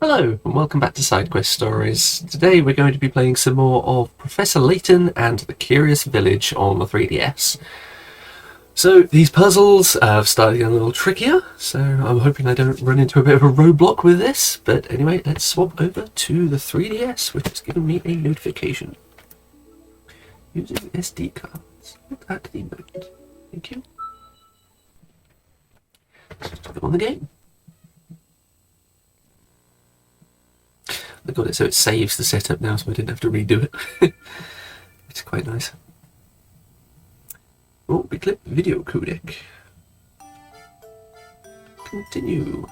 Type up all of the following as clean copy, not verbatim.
Hello, and welcome back to Side Quest Stories. Today we're going to be playing some more of Professor Layton and the Curious Village on the 3DS. So these puzzles have started getting a little trickier, so I'm hoping I don't run into a bit of a roadblock with this. But anyway, let's swap over to the 3DS, which has given me a notification. Using SD cards. Not at the moment. Thank you. Let's go on the game. I got it so it saves the setup now, so I didn't have to redo it. It's quite nice. Oh, we clip video codec. Continue.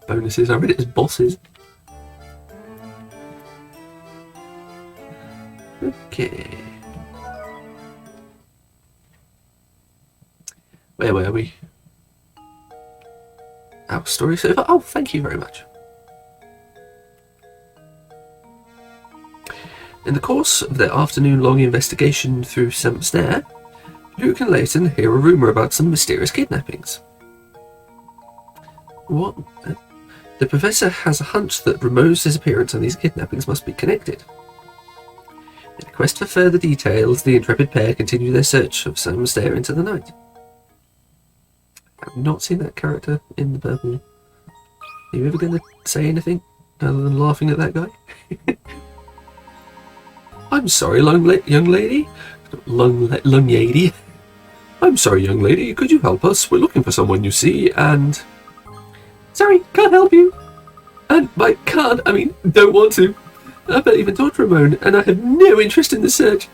Bonuses. I read it as bosses. Okay. Where were we? Our story server. Oh, thank you very much. In the course of their afternoon-long investigation through some snare, Luke and Layton hear a rumour about some mysterious kidnappings. What? The professor has a hunch that Rameau's disappearance and these kidnappings must be connected. In a quest for further details, the intrepid pair continue their search of some stare into the night. I've not seen that character in the purple. Are you ever going to say anything other than laughing at that guy? I'm sorry, young lady. Lung lady. I'm sorry, young lady. Could you help us? We're looking for someone, you see, and... Sorry, can't help you. And don't want to. I've not even talked to Ramon, and I have no interest in the search.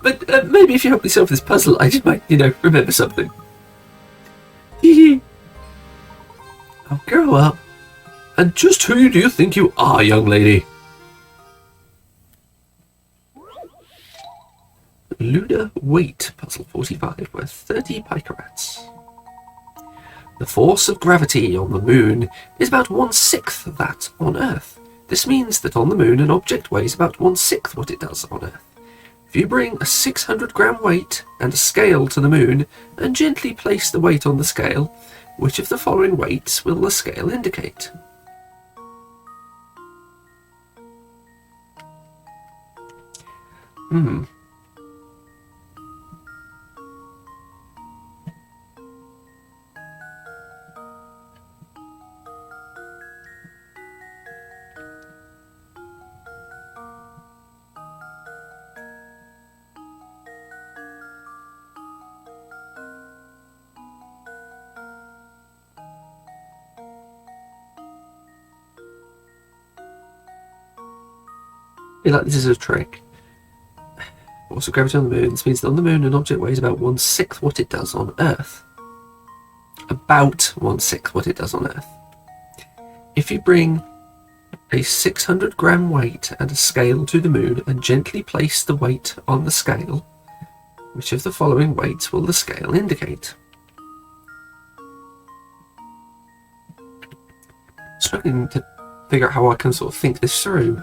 But maybe if you help me solve this puzzle, I just might, remember something. I'll grow up. And just who do you think you are, young lady? Lunar Weight, Puzzle 45, worth 30 picarats. The force of gravity on the moon is about 1/6 that on Earth. This means that on the moon an object weighs about 1/6 what it does on Earth. If you bring a 600-gram weight and a scale to the moon and gently place the weight on the scale, which of the following weights will the scale indicate? I feel like this is a trick. Force of gravity on the moon. This means that on the moon an object weighs about 1/6 what it does on Earth. About 1/6 what it does on Earth. If you bring a 600-gram weight and a scale to the moon and gently place the weight on the scale, which of the following weights will the scale indicate? Struggling to figure out how I can sort of think this through.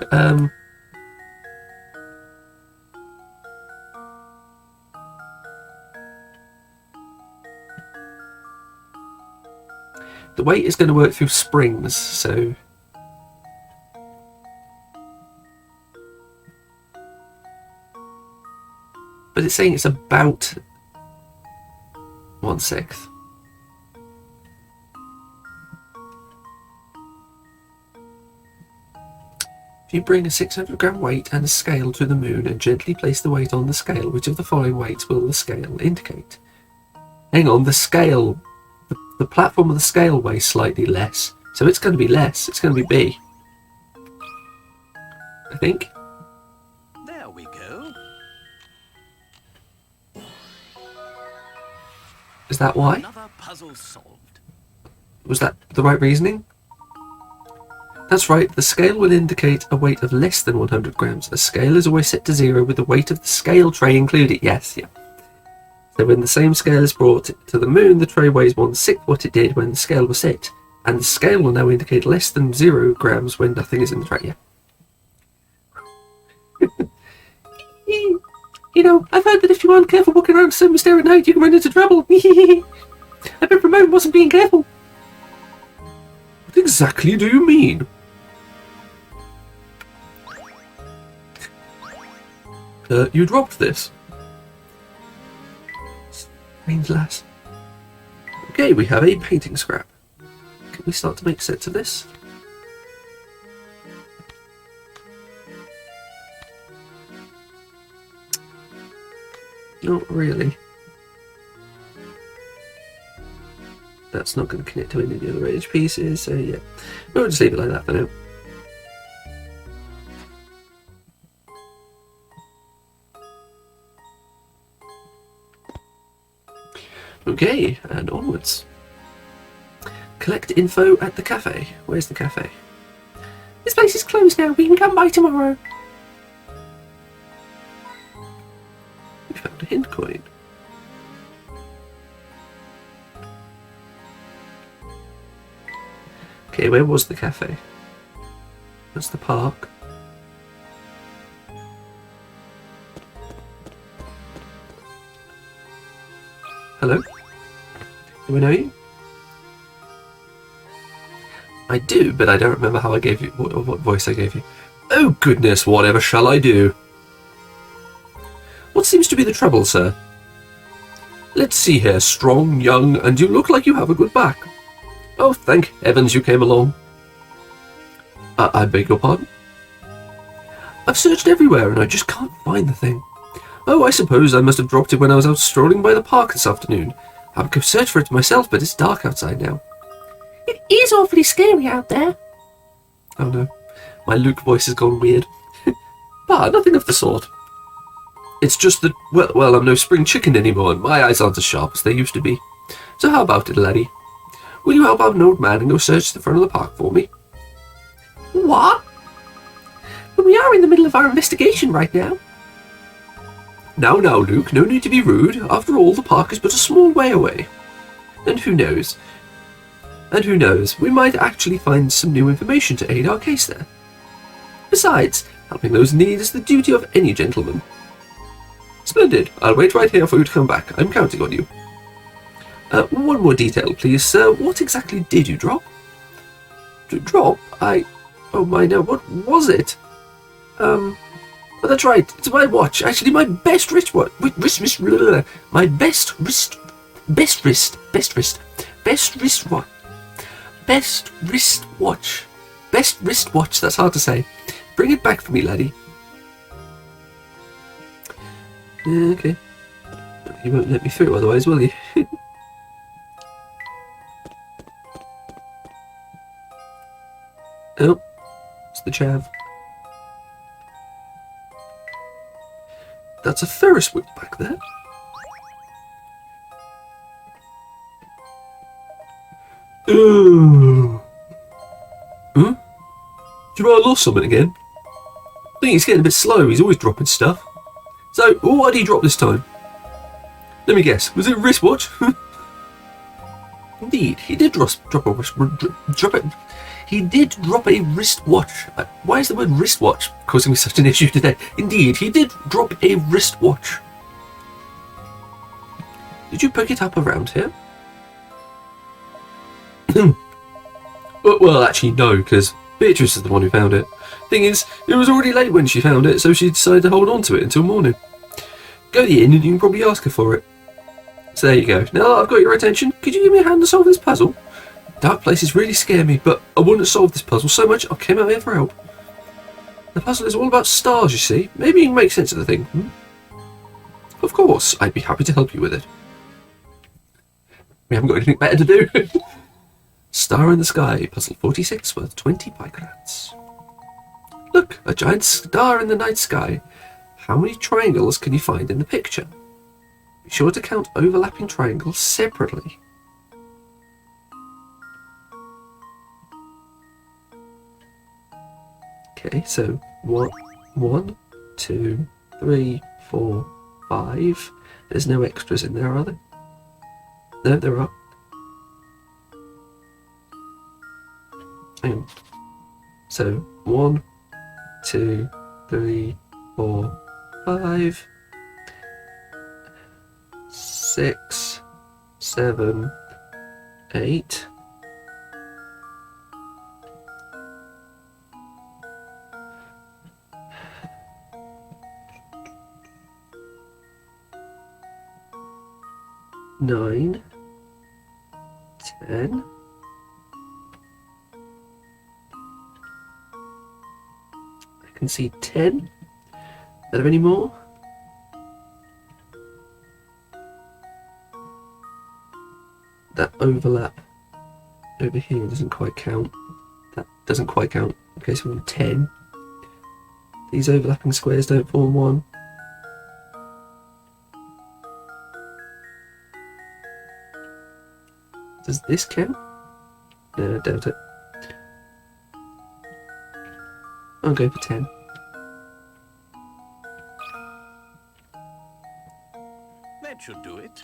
The weight is going to work through springs, so... But it's saying it's about 1/6. If you bring a 600-gram weight and a scale to the moon and gently place the weight on the scale, which of the following weights will the scale indicate? Hang on, the scale... The platform of the scale weighs slightly less, so it's going to be less. It's going to be B. I think. There we go. Is that why? Another puzzle solved. Was that the right reasoning? That's right. The scale will indicate a weight of less than 100 grams. A scale is always set to 0 with the weight of the scale tray included. Yes, yeah. So when the same scale is brought to the moon, the tray weighs 1/6 what it did when the scale was set, and the scale will now indicate less than 0 grams when nothing is in the tray. Yeah. I've heard that if you aren't careful walking around Silver Stair at night, you can run into trouble. I bet Ramon wasn't being careful. What exactly do you mean? You dropped this. Strange lass. Okay, we have a painting scrap. Can we start to make sense of this? Not really. That's not going to connect to any of the other edge pieces, so yeah. We'll just leave it like that for now. Okay, and onwards. Collect info at the cafe. Where's the cafe? This place is closed now. We can come by tomorrow. We found a hint coin. Okay, where was the cafe? That's the park. Hello? Do we know you? I do, but I don't remember how I gave you, what voice I gave you. Oh goodness, whatever shall I do? What seems to be the trouble, sir? Let's see here, strong, young, and you look like you have a good back. Oh, thank heavens you came along. I beg your pardon? I've searched everywhere and I just can't find the thing. Oh, I suppose I must have dropped it when I was out strolling by the park this afternoon. I would go search for it myself, but it's dark outside now. It is awfully scary out there. Oh no, my Luke voice has gone weird. But nothing of the sort. It's just that, well, I'm no spring chicken anymore, and my eyes aren't as sharp as they used to be. So how about it, laddie? Will you help out an old man and go search the front of the park for me? What? But we are in the middle of our investigation right now. Now, Luke, no need to be rude. After all, the park is but a small way away. And who knows, we might actually find some new information to aid our case there. Besides, helping those in need is the duty of any gentleman. Splendid. I'll wait right here for you to come back. I'm counting on you. One more detail, please, sir. What exactly did you drop? Drop? Oh my no, what was it? Oh, that's right. It's my watch. Actually, my best wristwatch. My best wristwatch. Best wristwatch. That's hard to say. Bring it back for me, laddie. Okay. You won't let me through otherwise, will you? Oh, it's the chav. That's a Ferris wheel back there. Huh? Do you know I lost something again? I think he's getting a bit slow. He's always dropping stuff. So, what did he drop this time? Let me guess. Was it a wristwatch? Indeed, he did drop it. He did drop a wristwatch. Why is the word wristwatch causing me such an issue today? Indeed, he did drop a wristwatch. Did you pick it up around here? Well, actually, no, because Beatrice is the one who found it. Thing is, it was already late when she found it, so she decided to hold on to it until morning. Go to the inn and you can probably ask her for it. So there you go. Now that I've got your attention, could you give me a hand to solve this puzzle? Dark places really scare me, but I wouldn't have solved this puzzle so much I came out here for help. The puzzle is all about stars, you see. Maybe you can make sense of the thing. Of course, I'd be happy to help you with it. We haven't got anything better to do. Star in the Sky, puzzle 46, worth 20 picrats. Look, a giant star in the night sky. How many triangles can you find in the picture? Be sure to count overlapping triangles separately. Okay, so 1, 2, 3, 4, 5. There's no extras in there, are there? No, there are. Hang on. So 1, 2, 3, 4, 5, 6, 7, 8, 9, 10. I can see 10. Are there any more? That overlap over here doesn't quite count. That doesn't quite count. Okay, so we're on 10. These overlapping squares don't form one. Does this count? No, I doubt it. I'll go for 10. That should do it.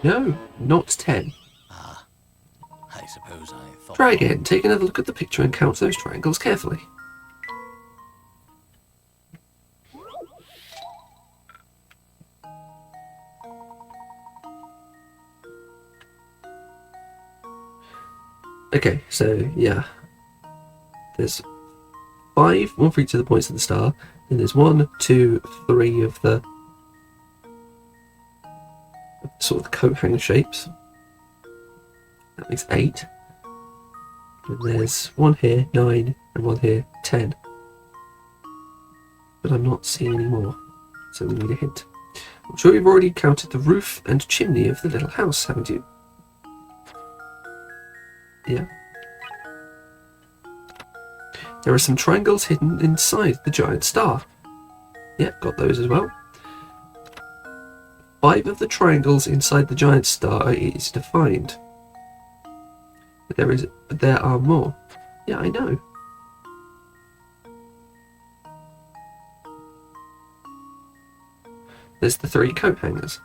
No, not 10. I suppose I thought... Try again. Take another look at the picture and count those triangles carefully. Okay, so yeah. There's 5, one for each of the points of the star. Then there's 1, 2, 3 of the sort of the coat hanger shapes. That makes 8. And there's 1 here, 9, and 1 here, 10. But I'm not seeing any more, so we need a hint. I'm sure you've already counted the roof and chimney of the little house, haven't you? Yeah. There are some triangles hidden inside the giant star. Yeah, got those as well. 5 of the triangles inside the giant star are easy to find. But there are more. Yeah, I know. There's the 3 coat hangers.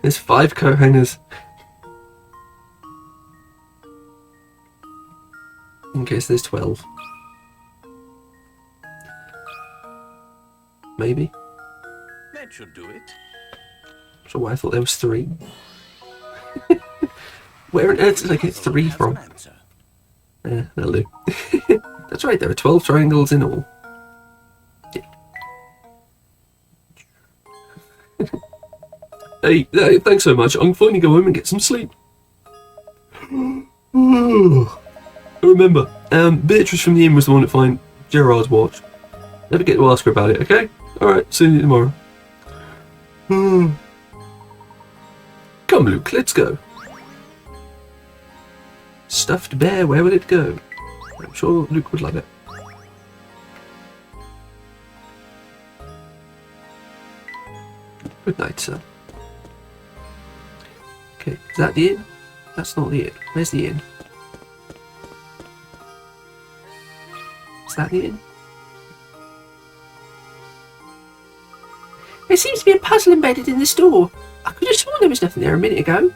There's 5 coat hangers. In case there's 12. Maybe. That should do it. So why I thought there was 3. Where on earth did I get 3 from? That'll do. That's right, there are 12 triangles in all. Yeah. Hey, thanks so much. I'm finally go home and get some sleep. Remember, Beatrice from the inn was the one that found Gerard's watch. Never get to ask her about it, okay? Alright, see you tomorrow. Come, Luke, let's go. Stuffed bear, where will it go? I'm sure Luke would love it. Good night, sir. Okay, is that the inn? That's not the inn. Where's the inn? Is that the inn? There seems to be a puzzle embedded in this door. I could have sworn there was nothing there a minute ago.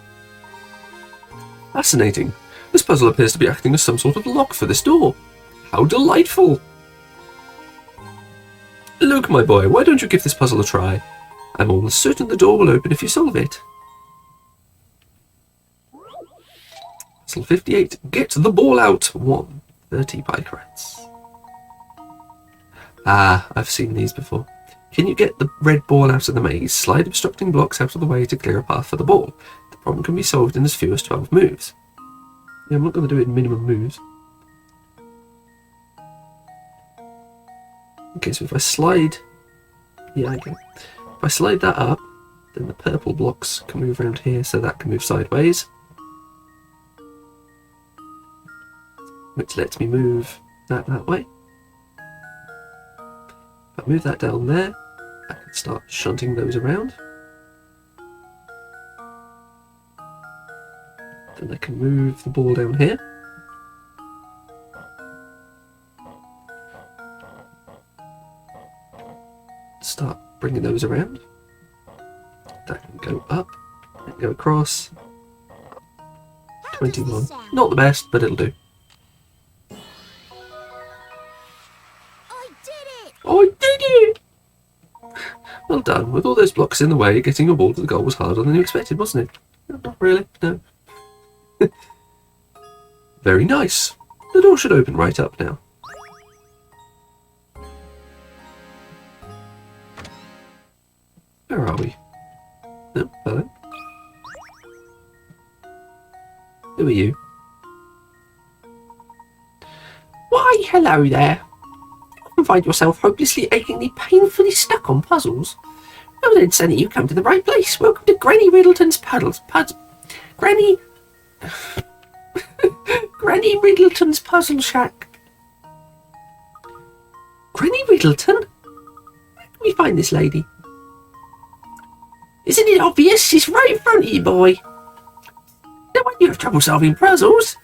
Fascinating. This puzzle appears to be acting as some sort of lock for this door. How delightful! Luke, my boy, why don't you give this puzzle a try? I'm almost certain the door will open if you solve it. Puzzle 58. Get the ball out. 1. 30 pike rats. Ah, I've seen these before. Can you get the red ball out of the maze? Slide obstructing blocks out of the way to clear a path for the ball. The problem can be solved in as few as 12 moves. Yeah, I'm not going to do it in minimum moves. Okay, so if I slide... Yeah, I can. If I slide that up, then the purple blocks can move around here, so that can move sideways. Which lets me move that way. If I move that down there, I can start shunting those around. Then I can move the ball down here. Start bringing those around. That can go up and go across. 21. Not the best, but it'll do. I did it! Well done. With all those blocks in the way, getting your ball to the goal was harder than you expected, wasn't it? Not really, no. Very nice. The door should open right up now. Where are we? No, hello. Who are you? Why, hello there. You often find yourself hopelessly, achingly, painfully stuck on puzzles. Well then, Sonny, you come to the right place. Welcome to Granny Riddleton's Granny Riddleton's Puzzle Shack. Granny Riddleton? Where can we find this lady? Isn't it obvious? She's right in front of you, boy. No wonder you have trouble solving puzzles.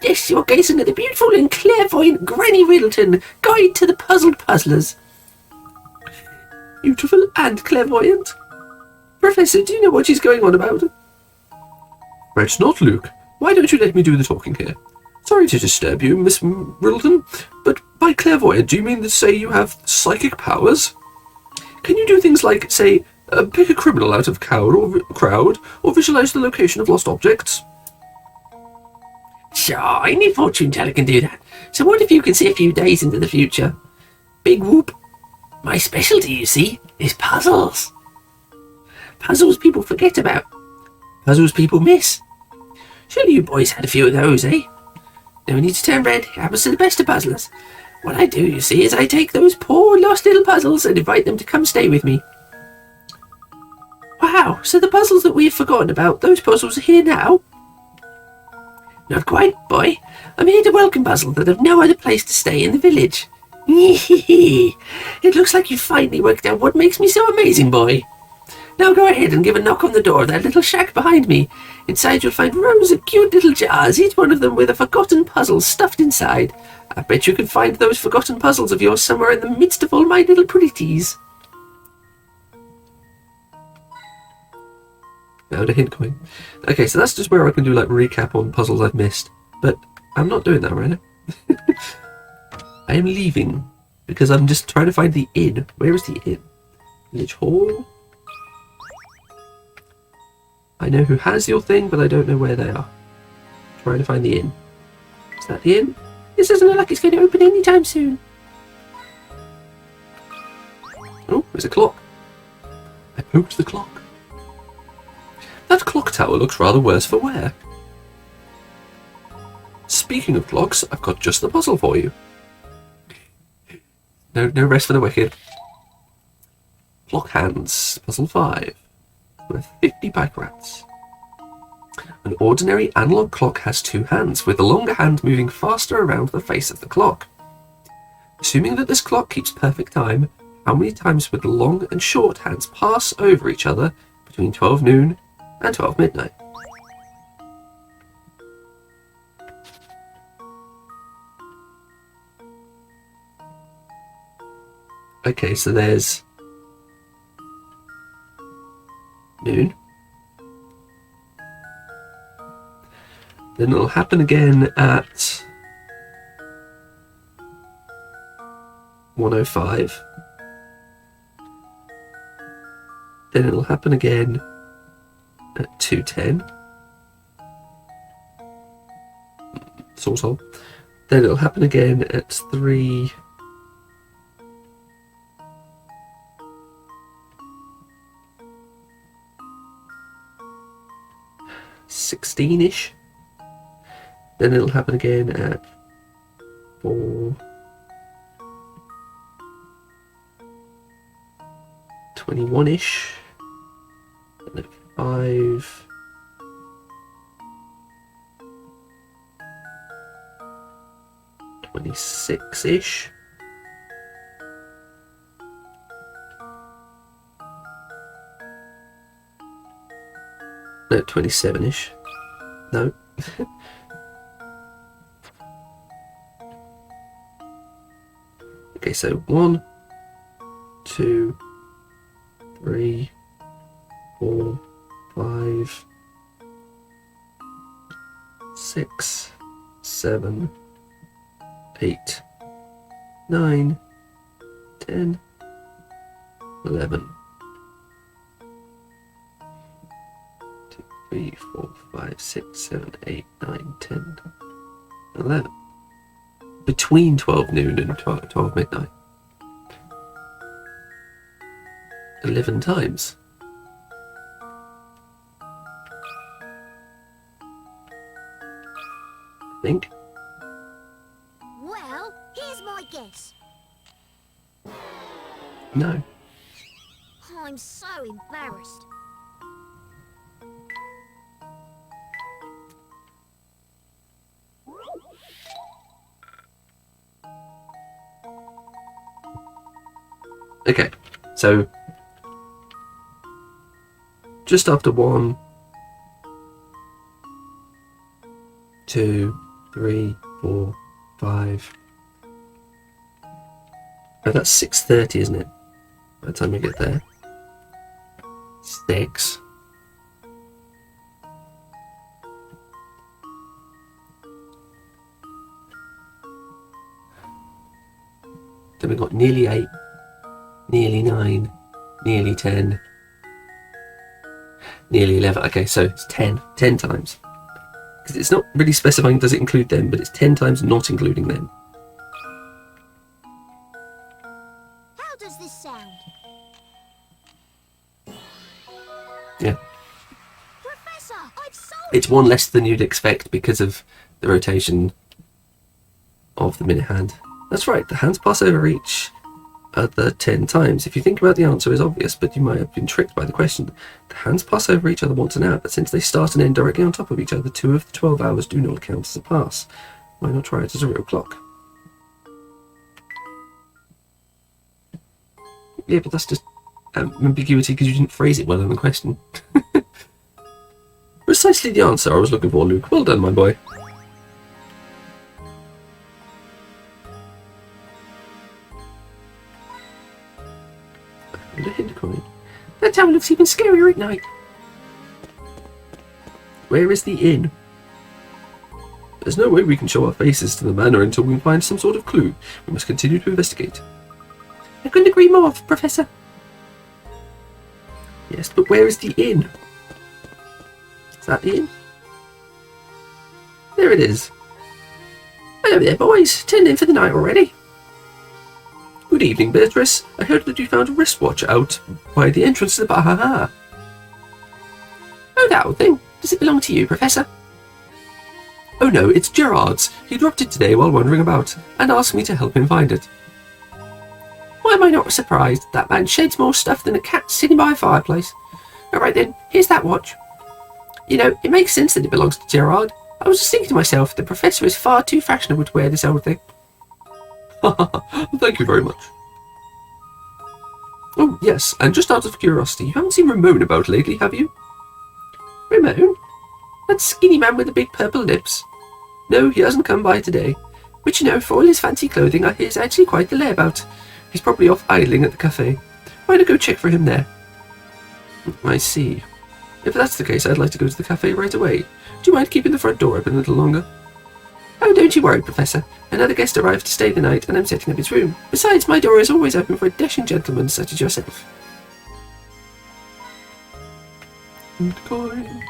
Yes, you're gazing at the beautiful and clairvoyant Granny Riddleton, guide to the puzzled puzzlers. Beautiful and clairvoyant? Professor, do you know what she's going on about? It's not, Luke. Why don't you let me do the talking here? Sorry to disturb you, Miss Riddleton, but by clairvoyant, do you mean to say you have psychic powers? Can you do things like, say, pick a criminal out of crowd, or visualize the location of lost objects? Sure, any fortune teller can do that. So what if you can see a few days into the future? Big whoop. My specialty, you see, is puzzles. Puzzles people forget about. Puzzles people miss. Surely you boys had a few of those, eh? No need to turn red. It happens to the best of puzzlers. What I do, you see, is I take those poor lost little puzzles and invite them to come stay with me. Wow, so the puzzles that we have forgotten about, those puzzles are here now? Not quite, boy. I'm here to welcome puzzles that have no other place to stay in the village. It looks like you've finally worked out what makes me so amazing, boy. Now go ahead and give a knock on the door of that little shack behind me. Inside you'll find rows of cute little jars, each one of them with a forgotten puzzle stuffed inside. I bet you can find those forgotten puzzles of yours somewhere in the midst of all my little pretties. Found a hint coin. Okay, so that's just where I can do like recap on puzzles I've missed. But I'm not doing that right now. I am leaving because I'm just trying to find the inn. Where is the inn? Village Hall? I know who has your thing, but I don't know where they are. Trying to find the inn. Is that the inn? This doesn't look like it's going to open anytime soon. Oh, there's a clock. I poked the clock. That clock tower looks rather worse for wear. Speaking of clocks, I've got just the puzzle for you. No rest for the wicked. Clock hands, puzzle 5. Worth 50 bike rats. An ordinary analog clock has 2 hands, with the longer hand moving faster around the face of the clock. Assuming that this clock keeps perfect time, how many times would the long and short hands pass over each other between 12 noon and 12 midnight? Okay, so there's noon. Then it'll happen again at 1:05. Then it'll happen again at 2:10. Sort of. Then it'll happen again at 3. .16ish. Then it'll happen again at 4:21ish. And at 5:26ish. No, 27ish. No. Okay, so 1, 2, 3, 4, 5, 6, 7, 8, 9, 10, 11. 2, 3, 4, 5, 6, 7, 8, 9, 10. 11. Between 12 noon and 12 midnight. 11 times. I think. Well, here's my guess. No. I'm so embarrassed. Okay, so just after 1, 2, 3, 4, 5. Oh, that's 6:30, isn't it? By the time we get there. 6. Then we got nearly 8, nearly 9, nearly 10, nearly 11. Okay, so it's 10 times. Because it's not really specifying does it include them, but it's 10 times not including them. How does this sound? Yeah. Professor, I've solved It's one less than you'd expect because of the rotation of the minute hand. That's right, the hands pass over each other 10 times. If you think about the answer is obvious, but you might have been tricked by the question. The hands pass over each other once an hour, but since they start and end directly on top of each other, 2 of the 12 hours do not count as a pass. Why not try it as a real clock? Yeah, but that's just ambiguity because you didn't phrase it well in the question. Precisely the answer I was looking for, Luke. Well done, my boy. And a hint coin. That town looks even scarier at night. Where is the inn? There's no way we can show our faces to the manor until we find some sort of clue. We must continue to investigate. I couldn't agree more, Professor. Yes, but where is the inn? Is that the inn? There it is. Hello there, boys. Turned in for the night already. Good evening, Beatrice. I heard that you found a wristwatch out by the entrance to the bar. Oh, that old thing. Does it belong to you, Professor? Oh no, it's Gerard's. He dropped it today while wandering about, and asked me to help him find it. Why am I not surprised? That man sheds more stuff than a cat sitting by a fireplace. Alright then, here's that watch. You know, it makes sense that it belongs to Gerard. I was just thinking to myself, the Professor is far too fashionable to wear this old thing. Thank you very much. Oh, yes, and just out of curiosity, you haven't seen Ramon about lately, have you? Ramon? That skinny man with the big purple lips? No, he hasn't come by today. Which, you know, for all his fancy clothing, I hear is actually quite the layabout. He's probably off idling at the cafe. Why not go check for him there? I see. If that's the case, I'd like to go to the cafe right away. Do you mind keeping the front door open a little longer? Oh, don't you worry, Professor. Another guest arrived to stay the night, and I'm setting up his room. Besides, my door is always open for a dashing gentleman such as yourself. And coin.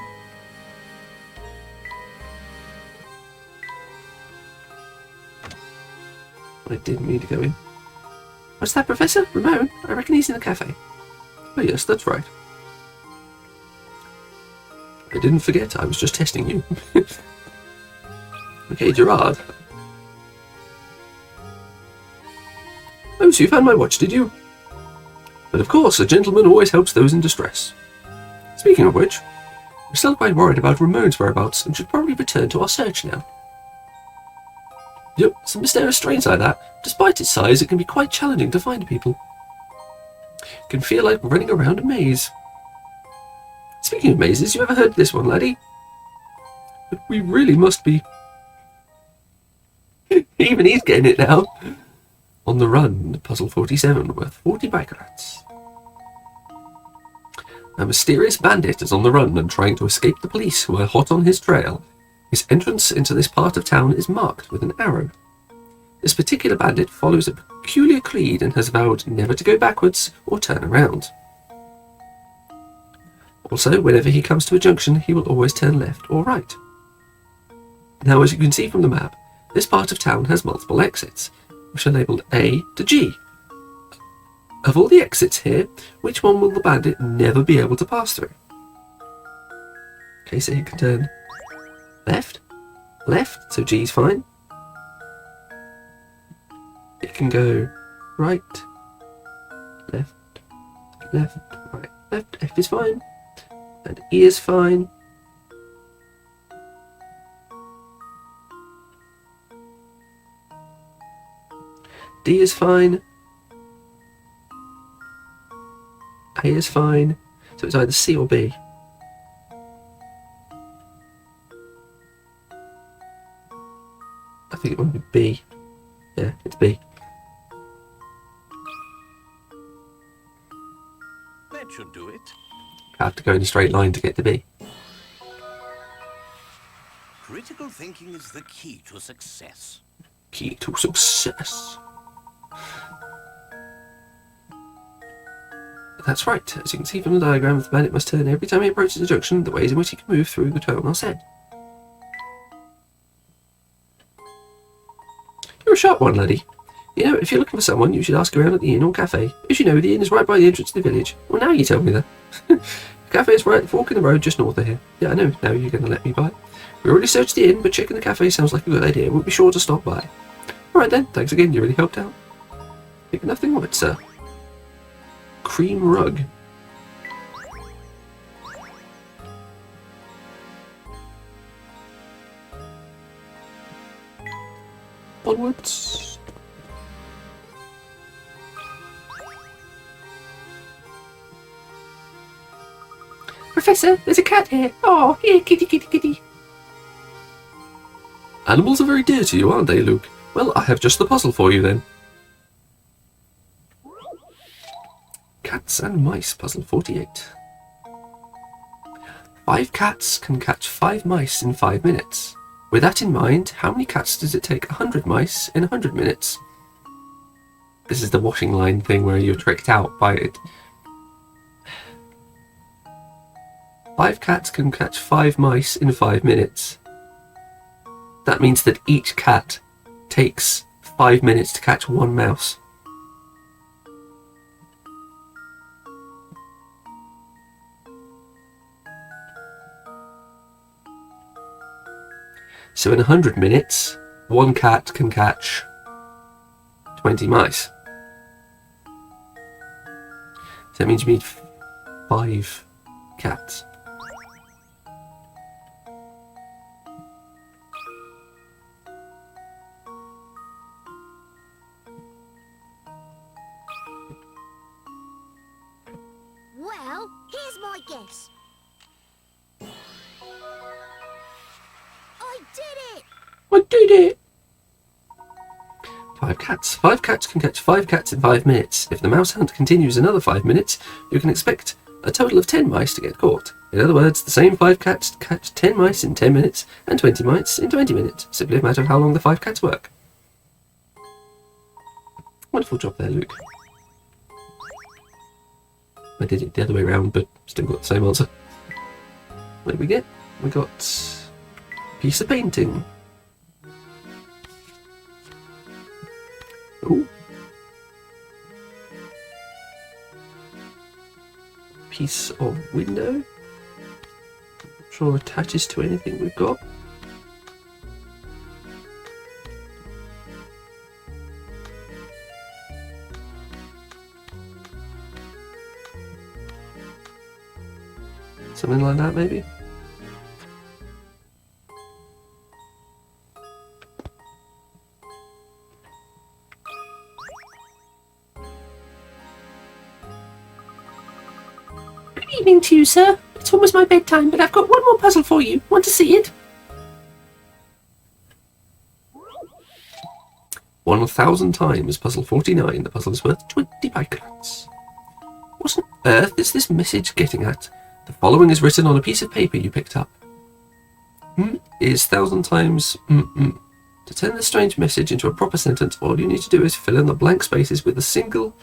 I didn't mean to go in. What's that, Professor? Ramon? I reckon he's in the cafe. Oh yes, that's right. I didn't forget, I was just testing you. Okay, Gerard. Oh, so you found my watch, did you? But of course, a gentleman always helps those in distress. Speaking of which, we're still quite worried about Ramon's whereabouts and should probably return to our search now. Yep, some mysterious strains like that. Despite its size, it can be quite challenging to find people. It can feel like running around a maze. Speaking of mazes, you ever heard this one, laddie? But we really must be... Even he's getting it now. On the Run, Puzzle 47, worth 40 bike rats. A mysterious bandit is on the run and trying to escape the police who are hot on his trail. His entrance into this part of town is marked with an arrow. This particular bandit follows a peculiar creed and has vowed never to go backwards or turn around. Also, whenever he comes to a junction, he will always turn left or right. Now, as you can see from the map, This part of town has multiple exits, which are labelled A to G. Of all the exits here, which one will the bandit never be able to pass through? Okay, so he can turn left, left, so G's fine. It can go right, left, left, right, left. F is fine, and E is fine. D is fine. A is fine. So it's either C or B. I think it might be B. Yeah, it's B. That should do it. I have to go in a straight line to get to B. Critical thinking is the key to success. Key to success. That's right. As you can see from the diagram, the bandit must turn every time he approaches the junction, the ways in which he can move through the turn are said. You're a sharp one, laddie. You know, if you're looking for someone, you should ask around at the inn or cafe. As you know, the inn is right by the entrance to the village. Well, now you tell me that. The cafe is right at the fork in the road just north of here. Yeah, I know. Now you're going to let me by. We already searched the inn, but checking the cafe sounds like a good idea. We'll be sure to stop by. Alright then, thanks again. You really helped out. Think nothing of it, sir. Cream rug. Onwards. Professor, there's a cat here. Oh, here, kitty, kitty, kitty. Animals are very dear to you, aren't they, Luke? Well, I have just the puzzle for you then. Cats and mice, puzzle 48. 5 cats can catch 5 mice in 5 minutes. With that in mind, how many cats does it take 100 mice in 100 minutes? This is the washing line thing where you're tricked out by it. 5 cats can catch 5 mice in 5 minutes. That means that each cat takes 5 minutes to catch 1 mouse. So in 100 minutes, 1 cat can catch 20 mice. So that means you need 5 cats. Well, here's my guess. I did it! I did it! 5 cats. 5 cats can catch 5 cats in 5 minutes. If the mouse hunt continues another 5 minutes, you can expect a total of 10 mice to get caught. In other words, the same 5 cats catch 10 mice in 10 minutes and 20 mice in 20 minutes. Simply a matter of how long the 5 cats work. Wonderful job there, Luke. I did it the other way around, but still got the same answer. What did we get? We got a piece of painting. Ooh. Piece of window. Not sure attaches to anything we've got. Something like that, maybe? Good evening to you, sir. It's almost my bedtime, but I've got one more puzzle for you. Want to see it? 1,000 times puzzle 49. The puzzle is worth 20 pikenuts. What on earth is this message getting at? The following is written on a piece of paper you picked up. Is 1,000 times To turn this strange message into a proper sentence, all you need to do is fill in the blank spaces with a single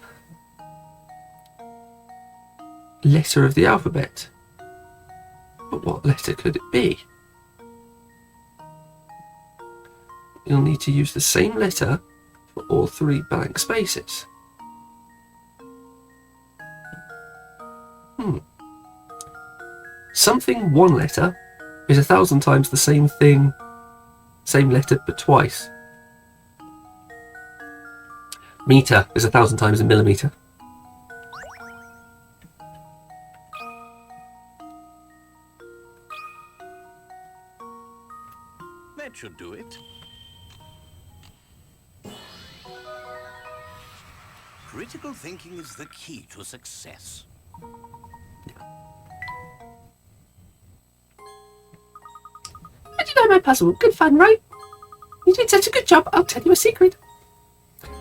letter of the alphabet. But what letter could it be? you'll need to use the same letter for all 3 blank spaces. Something 1 letter is 1,000 times the same thing, same letter, but twice. Meter is 1,000 times a millimeter. That should do it. Critical thinking is the key to success. How'd you know my puzzle? Good fun, right? You did such a good job, I'll tell you a secret.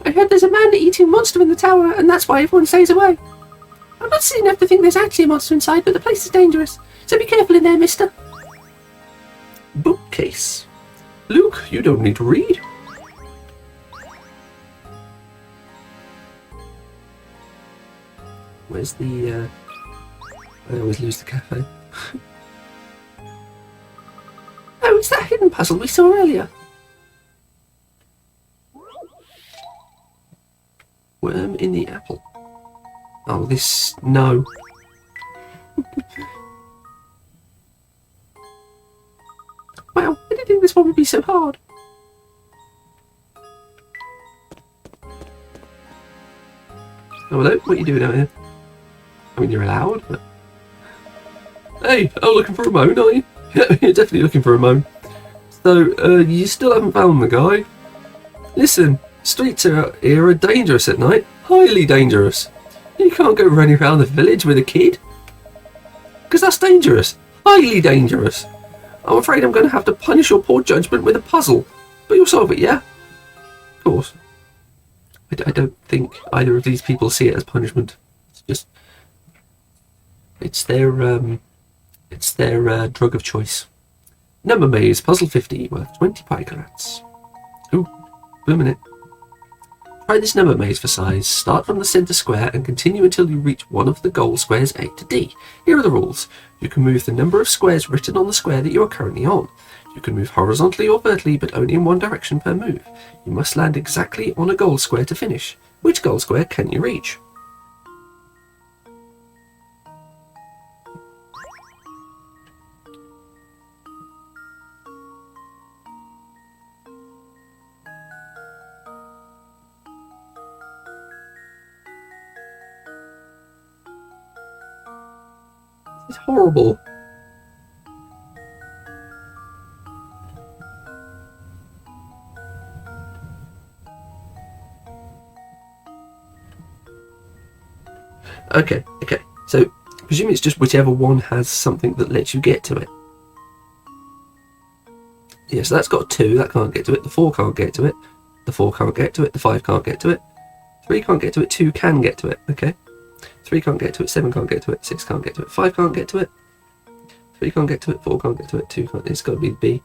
I heard there's a man-eating monster in the tower, and that's why everyone stays away. I'm not silly enough to think there's actually a monster inside, but the place is dangerous, so be careful in there, mister. Bookcase. Luke, you don't need to read. Where's the, I always lose the cafe. Oh, it's that hidden puzzle we saw earlier. Worm in the apple. Oh, this... no. Wow, I didn't think this one would be so hard. Oh, hello? What are you doing out here? I mean, you're allowed, but... Hey, oh, looking for a moan, are you? Yeah, you're definitely looking for a moan. So, you still haven't found the guy? Listen, streets here are dangerous at night. Highly dangerous. You can't go running around the village with a kid. Because that's dangerous. Highly dangerous. I'm afraid I'm going to have to punish your poor judgment with a puzzle. But you'll solve it, yeah? Of course. I don't think either of these people see it as punishment. It's just... It's their drug of choice. Number maze, puzzle 50, worth 20 picrats. Ooh, wait a minute. Try this number maze for size. Start from the centre square and continue until you reach one of the goal squares A to D. Here are the rules. You can move the number of squares written on the square that you are currently on. You can move horizontally or vertically, but only in one direction per move. You must land exactly on a goal square to finish. Which goal square can you reach? It's horrible. Okay. So, presume it's just whichever one has something that lets you get to it. Yeah, so that's got a 2, that can't get to it. The 4 can't get to it. The 4 can't get to it. The 5 can't get to it. 3 can't get to it. 2 can get to it. Okay. 3 can't get to it. 7 can't get to it. 6 can't get to it. 5 can't get to it. 3 can't get to it. 4 can't get to it. 2 can't. It's got to be B.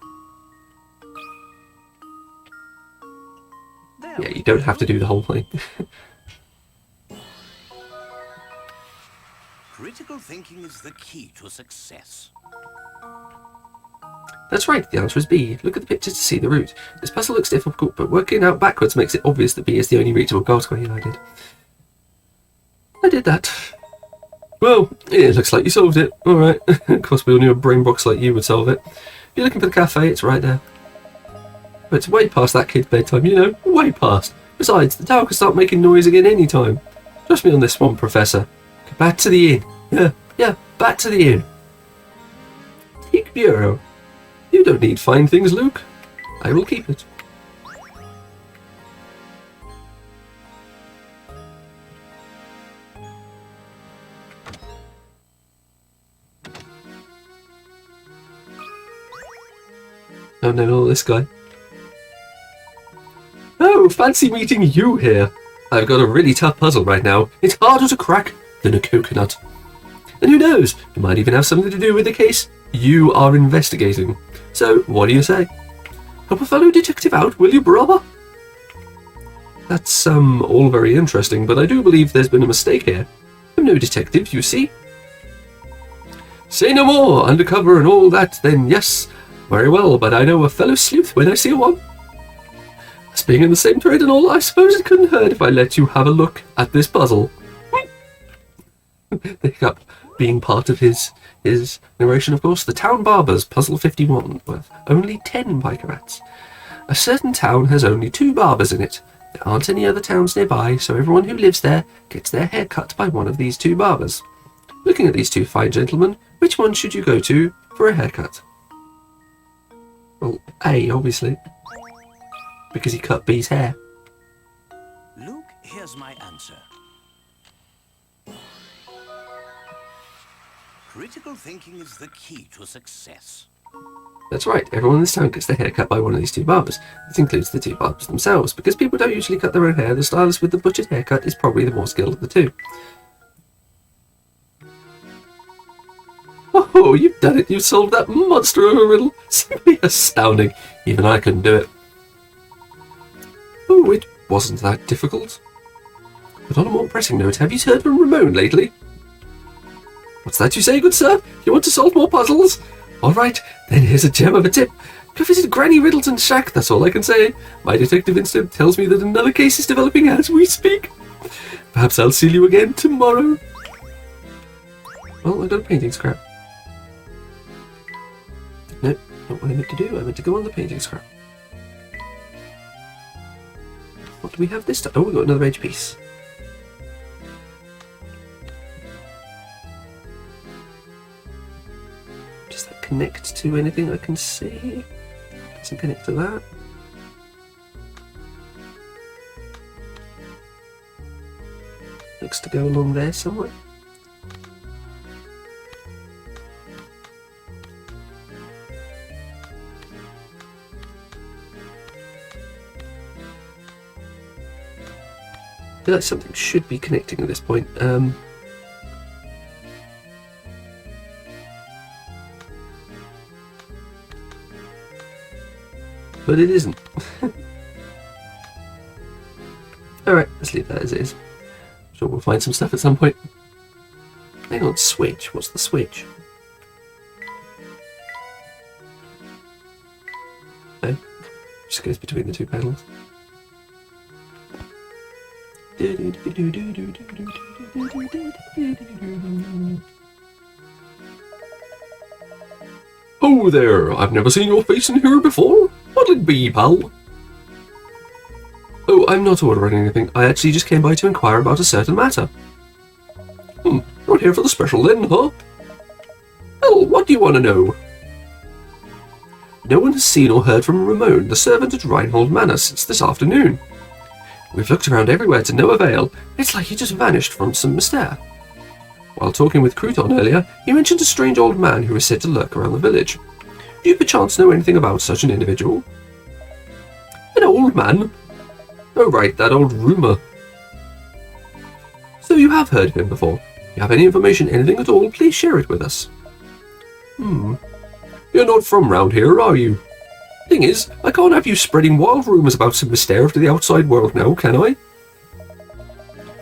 Yeah, you don't have to do the whole thing. Critical thinking is the key to success. That's right, the answer is B. Look at the pictures to see the route. This puzzle looks difficult, but working out backwards makes it obvious that B is the only reachable goal square. Yeah, I did that. Well, it looks like you solved it. Alright. Of course, we all knew a brain box like you would solve it. If you're looking for the cafe, it's right there. But it's way past that kid's bedtime, you know, way past. Besides, the tower can start making noise again any time. Trust me on this one, Professor. Go back to the inn. Yeah, back to the inn. Teak bureau. You don't need fine things, Luke. I will keep it. Oh no, this guy. Oh, fancy meeting you here. I've got a really tough puzzle right now. It's harder to crack than a coconut. And who knows, it might even have something to do with the case you are investigating. So, what do you say? Help a fellow detective out, will you, brother? That's, all very interesting, but I do believe there's been a mistake here. I'm no detective, you see. Say no more, undercover and all that, then yes. Very well, but I know a fellow sleuth when I see one. being in the same trade and all, I suppose it couldn't hurt if I let you have a look at this puzzle. The hiccup being part of his narration, of course. The Town Barbers, Puzzle 51, with only 10 piker rats. A certain town has only 2 barbers in it. There aren't any other towns nearby, so everyone who lives there gets their hair cut by one of these 2 barbers. Looking at these 2 fine gentlemen, which one should you go to for a haircut? Well, A, obviously. Because he cut B's hair. Luke, here's my answer. Critical thinking is the key to success. That's right, everyone in this town gets their hair cut by one of these 2 barbers. This includes the 2 barbers themselves. Because people don't usually cut their own hair, the stylist with the butchered haircut is probably the more skilled of the 2. Oh, you've done it! You've solved that monster of a riddle! Simply astounding! Even I couldn't do it. Oh, it wasn't that difficult. But on a more pressing note, have you heard from Ramon lately? What's that you say, good sir? You want to solve more puzzles? Alright, then here's a gem of a tip. Go visit Granny Riddleton's shack, that's all I can say. My detective instinct tells me that another case is developing as we speak. Perhaps I'll see you again tomorrow. Well, I got a painting scrap. No, not what I meant to do. I meant to go on the painting scrap. What do we have this time? Oh, we got another edge piece. Does that connect to anything I can see? Doesn't connect to that. Looks to go along there somewhere. I feel like something should be connecting at this point. But it isn't. Alright, let's leave that as it is. I'm sure we'll find some stuff at some point. Hang on, switch. What's the switch? No, just goes between the 2 panels. Oh there! I've never seen your face in here before. What'll it be, pal? Oh, I'm not ordering anything. I actually just came by to inquire about a certain matter. Not here for the special then, huh? Well, what do you want to know? No one has seen or heard from Ramon, the servant at Reinhold Manor, since this afternoon. We've looked around everywhere to no avail. It's like he just vanished from some Mystere. While talking with Crouton earlier, he mentioned a strange old man who is said to lurk around the village. Do you perchance know anything about such an individual? An old man? Oh right, that old rumour. So you have heard of him before. If you have any information, anything at all, please share it with us. You're not from round here, are you? Thing is, I can't have you spreading wild rumours about some Mystere to the outside world now, can I?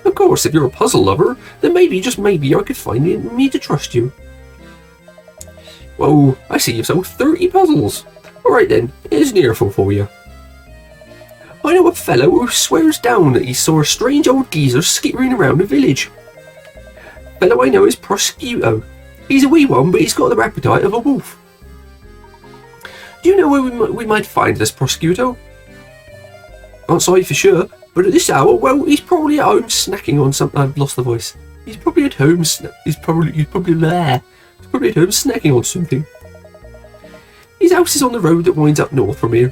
Of course, if you're a puzzle lover, then maybe, just maybe, I could find it in me to trust you. Whoa, I see you've solved 30 puzzles. Alright then, here's an earful for you. I know a fellow who swears down that he saw a strange old geezer skittering around the village. Fellow I know is Prosciutto. He's a wee one, but he's got the appetite of a wolf. Do you know where we might find this Prosciutto? Can't say for sure, but at this hour, well, he's probably at home snacking on something. I've lost the voice. He's probably at home. He's probably there. He's probably at home snacking on something. His house is on the road that winds up north from here.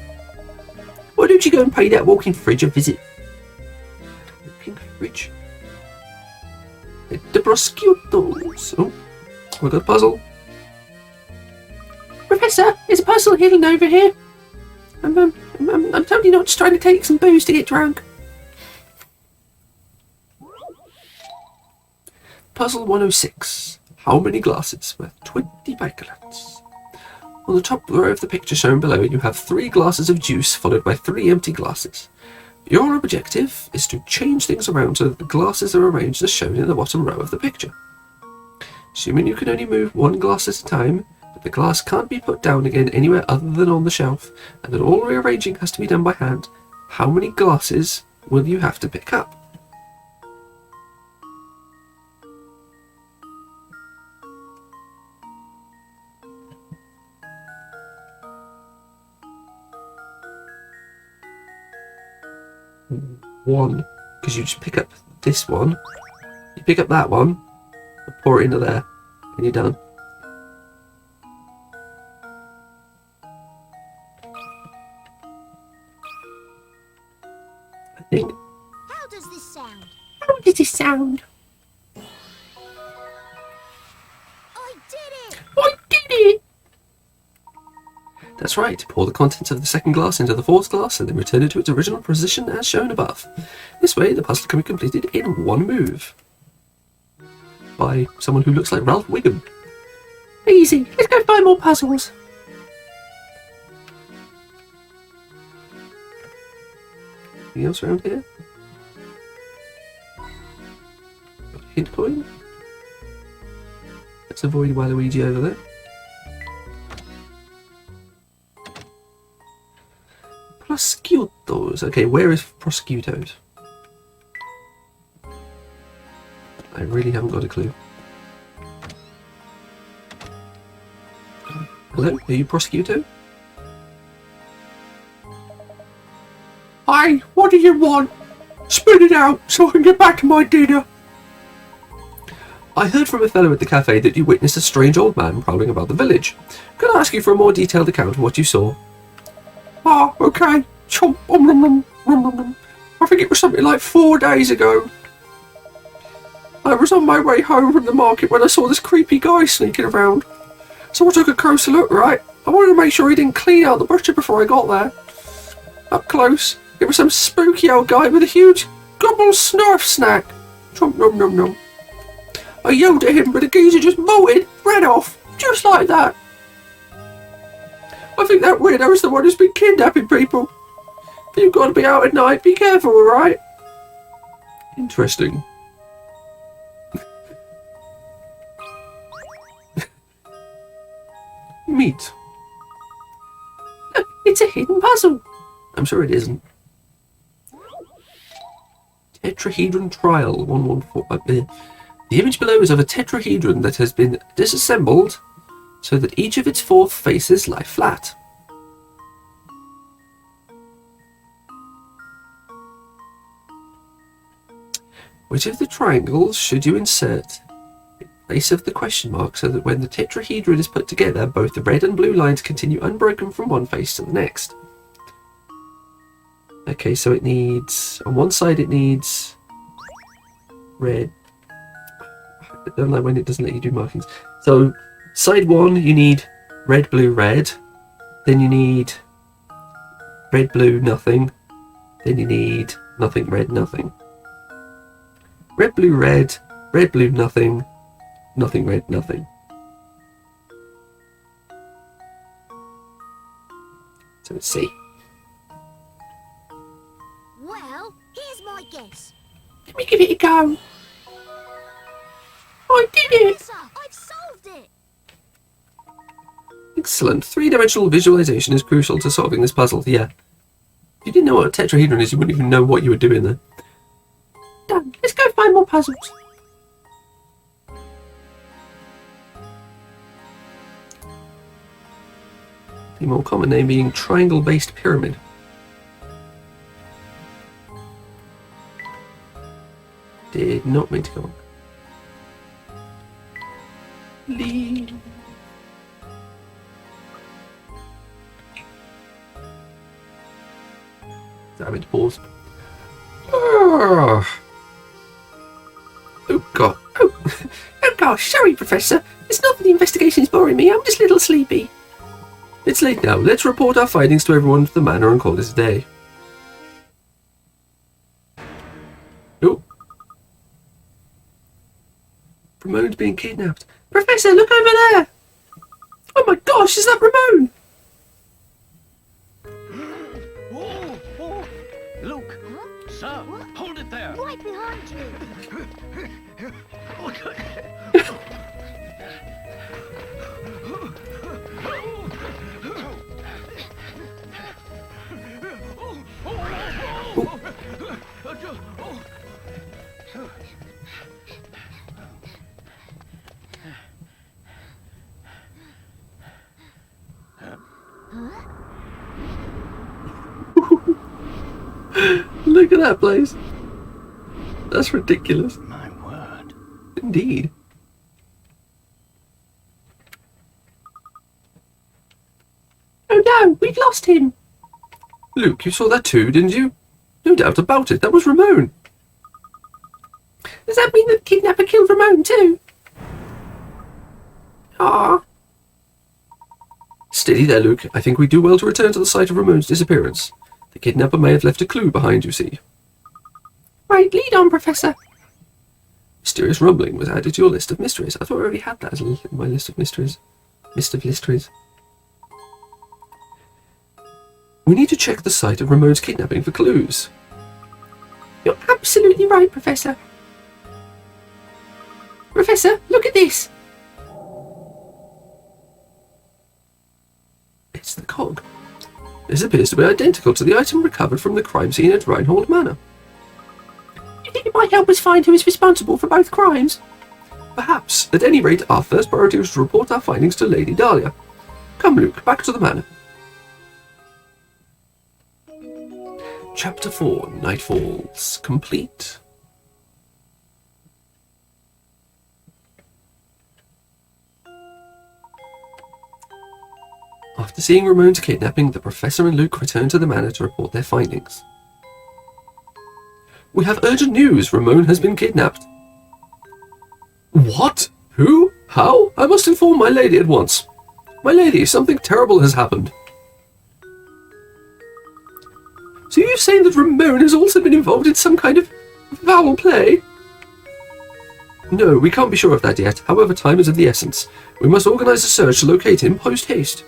Why don't you go and pay that walking fridge a visit? Walking fridge. The Prosciuttos. Oh, we got a puzzle. Professor, there's a puzzle hidden over here. I'm totally not just trying to take some booze to get drunk. Puzzle 106. How many glasses worth 20 bacalats? On the top row of the picture shown below, you have 3 glasses of juice followed by 3 empty glasses. Your objective is to change things around so that the glasses are arranged as shown in the bottom row of the picture. Assuming you can only move 1 glass at a time, that the glass can't be put down again anywhere other than on the shelf, and that all rearranging has to be done by hand, How many glasses will you have to pick up? One, because you just pick up this one, you pick up that one, and pour it into there, and you're done. I think. How does this sound? How does this sound? I did it! I did it! That's right. Pour the contents of the second glass into the fourth glass and then return it to its original position as shown above. This way, the puzzle can be completed in one move. By someone who looks like Ralph Wiggum. Easy. Let's go find more puzzles. Anything else around here? Got a hint coin. Let's avoid Waluigi over there. Prosciuttos. Okay, where is prosciuttos? I really haven't got a clue. Hello, are you prosciutto? Hey, what do you want? Spit it out so I can get back to my dinner. I heard from a fellow at the cafe that you witnessed a strange old man prowling about the village. Could I ask you for a more detailed account of what you saw? Ah, okay. Chomp, I think it was something like 4 days ago. I was on my way home from the market when I saw this creepy guy sneaking around. So I took a closer look, right? I wanted to make sure he didn't clean out the butcher before I got there. Up close, it was some spooky old guy with a huge gobble snarf snack. Chomp nom nom nom. I yelled at him, but the geezer just bolted, ran off, just like that. I think that weirdo's the one who's been kidnapping people. If you've got to be out at night, be careful, alright? Interesting. Meat. Look, it's a hidden puzzle. I'm sure it isn't. Tetrahedron trial 114. The image below is of a tetrahedron that has been disassembled so that each of its 4 faces lie flat. Which of the triangles should you insert in place of the question mark so that when the tetrahedron is put together, both the red and blue lines continue unbroken from one face to the next? Okay, so it needs, on one side it needs red. I don't like when it doesn't let you do markings. So side 1 you need red, blue, red. Then you need red, blue, nothing. Then you need nothing, red, nothing. Red, blue, nothing. Nothing, red, nothing. So let's see. Well, here's my guess. Let me give it a go. I did it! Professor, I've solved it! Excellent. 3-dimensional visualization is crucial to solving this puzzle. Yeah. If you didn't know what a tetrahedron is, you wouldn't even know what you were doing there. Done. Let's go find more puzzles. The more common name being triangle-based pyramid. Did not mean to go on. Leave. I meant to pause. Oh god. Oh gosh, sorry, Professor. It's not that the investigation is boring me, I'm just a little sleepy. It's late now. Let's report our findings to everyone to the manor and call it a day. Oh. Ramon's being kidnapped. Professor, look over there! Oh my gosh, is that Ramon? Luke! Sir, hold it there! Right behind you! Look at that place. That's ridiculous. My word. Indeed. Oh no, we've lost him. Luke, you saw that too, didn't you? No doubt about it. That was Ramon. Does that mean the kidnapper killed Ramon too? Ah. Steady there, Luke. I think we do well to return to the site of Ramon's disappearance. The kidnapper may have left a clue behind, you see. Right, lead on, Professor. Mysterious rumbling was added to your list of mysteries. I thought I already had that as in my list of mysteries. List of mysteries. We need to check the site of Ramon's kidnapping for clues. You're absolutely right, Professor. Professor, look at this. It's the cog. This appears to be identical to the item recovered from the crime scene at Reinhold Manor. You think it might help us find who is responsible for both crimes? Perhaps. At any rate, our first priority was to report our findings to Lady Dahlia. Come, Luke, back to the manor. Chapter 4, Night Falls, complete. After seeing Ramon's kidnapping, the Professor and Luke returned to the manor to report their findings. We have urgent news. Ramon has been kidnapped. What? Who? How? I must inform my lady at once. My lady, something terrible has happened. So you're saying that Ramon has also been involved in some kind of foul play? No, we can't be sure of that yet. However, time is of the essence. We must organise a search to locate him post-haste.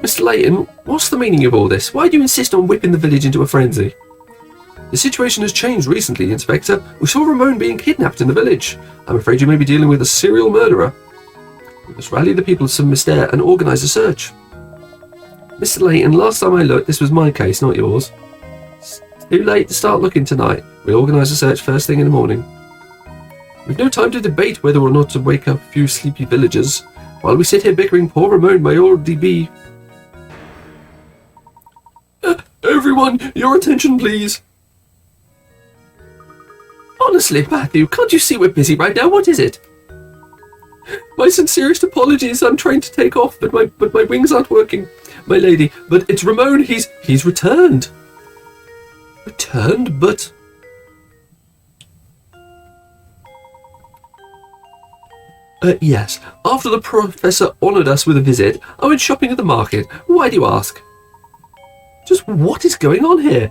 Mr. Layton, what's the meaning of all this? Why do you insist on whipping the village into a frenzy? The situation has changed recently, Inspector. We saw Ramon being kidnapped in the village. I'm afraid you may be dealing with a serial murderer. We must rally the people of St. Mystere and organise a search. Mr. Layton, last time I looked, this was my case, not yours. It's too late to start looking tonight. We'll organise a search first thing in the morning. We've no time to debate whether or not to wake up a few sleepy villagers. While we sit here bickering, poor Ramon may already be... Everyone, your attention, please. Honestly, Matthew, can't you see we're busy right now? What is it? My sincerest apologies. I'm trying to take off, but my wings aren't working. My lady, but it's Ramon. He's returned. Returned, but... Yes. After the Professor honoured us with a visit, I went shopping at the market. Why do you ask? Just what is going on here?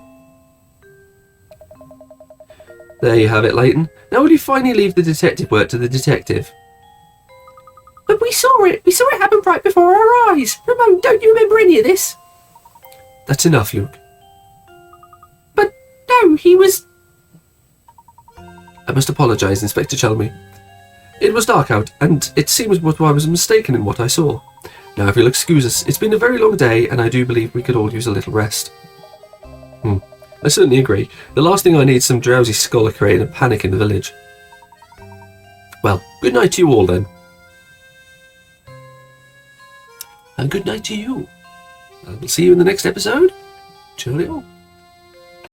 There you have it, Layton. Now will you finally leave the detective work to the detective? But we saw it. We saw it happen right before our eyes. Ramon, don't you remember any of this? That's enough, Luke. But no, he was... I must apologise, Inspector Chelmy. It was dark out, and it seems I was mistaken in what I saw. Now, if you'll excuse us, it's been a very long day, and I do believe we could all use a little rest. I certainly agree. The last thing I need is some drowsy scholar creating a panic in the village. Well, good night to you all then. And good night to you. I will see you in the next episode. Cheerio.